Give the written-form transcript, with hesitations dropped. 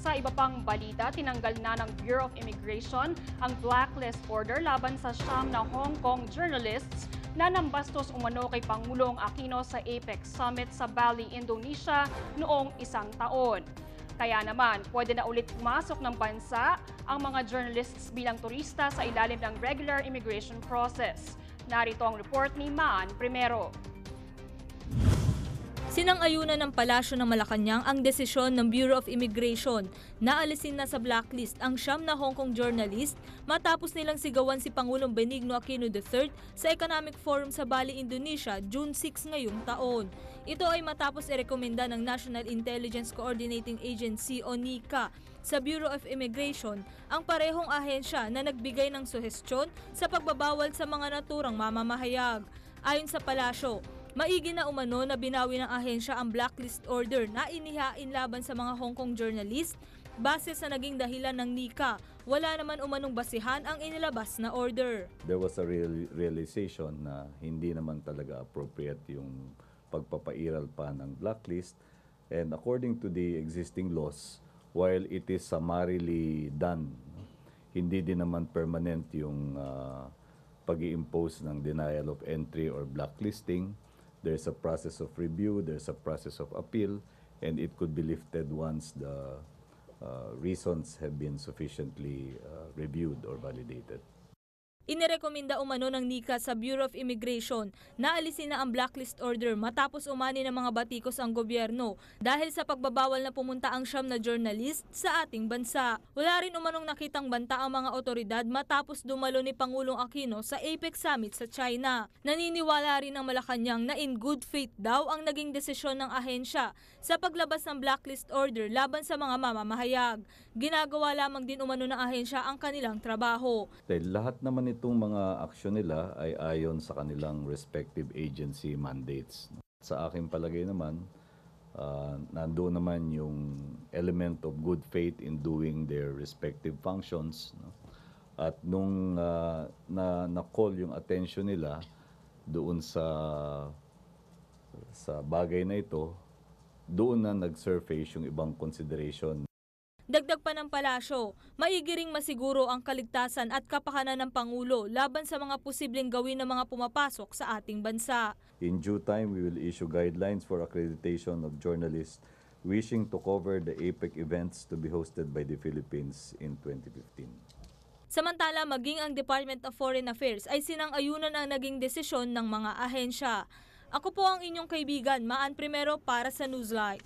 Sa iba pang balita, tinanggal na ng Bureau of Immigration ang blacklist order laban sa 9 na Hong Kong journalists na nambastos umano kay Pangulong Aquino sa APEC Summit sa Bali, Indonesia noong isang taon. Kaya naman, pwede na ulit pumasok ng bansa ang mga journalists bilang turista sa ilalim ng regular immigration process. Narito ang report ni Maan Primero. Sinang-ayunan ng Palasyo ng Malacanang ang desisyon ng Bureau of Immigration na alisin na sa blacklist ang 9 na Hong Kong journalist matapos nilang sigawan si Pangulong Benigno Aquino III sa Economic Forum sa Bali, Indonesia, June 6 ngayong taon. Ito ay matapos irekomenda ng National Intelligence Coordinating Agency o NICA sa Bureau of Immigration ang parehong ahensya na nagbigay ng suhestyon sa pagbabawal sa mga naturang mamamahayag. Ayon sa Palasyo, maigi na umano na binawi ng ahensya ang blacklist order na inihain laban sa mga Hong Kong journalist base sa naging dahilan ng NICA. Wala naman umanong basihan ang inilabas na order. There was a realization na hindi naman talaga appropriate yung pagpapairal pa ng blacklist, and according to the existing laws, while it is summarily done, hindi din naman permanent yung pag-i-impose ng denial of entry or blacklisting. There's a process of review, there's a process of appeal, and it could be lifted once the reasons have been sufficiently reviewed or validated. Inirekomenda umano ng NICA sa Bureau of Immigration na alisin na ang blacklist order matapos umani ng mga batikos ang gobyerno dahil sa pagbabawal na pumunta ang 9 na journalist sa ating bansa. Wala rin umanong nakitang banta ang mga otoridad matapos dumalo ni Pangulong Aquino sa APEC Summit sa China. Naniniwala rin ang Malacanang na in good faith daw ang naging desisyon ng ahensya sa paglabas ng blacklist order laban sa mga mamamahayag. Ginagawa lamang din umano ng ahensya ang kanilang trabaho. Dahil lahat naman itong mga aksyon nila ay ayon sa kanilang respective agency mandates. Sa aking palagay naman, nandoon naman yung element of good faith in doing their respective functions. At nung na-call yung attention nila doon sa bagay na ito, doon na nag-surface yung ibang consideration. Dagdag pa ng Palasyo, maigi ring masiguro ang kaligtasan at kapakanan ng Pangulo laban sa mga posibleng gawin ng mga pumapasok sa ating bansa. In due time, we will issue guidelines for accreditation of journalists wishing to cover the APEC events to be hosted by the Philippines in 2015. Samantala, maging ang Department of Foreign Affairs ay sinang-ayunan ang naging desisyon ng mga ahensya. Ako po ang inyong kaibigan, Maan Primero para sa Newsline.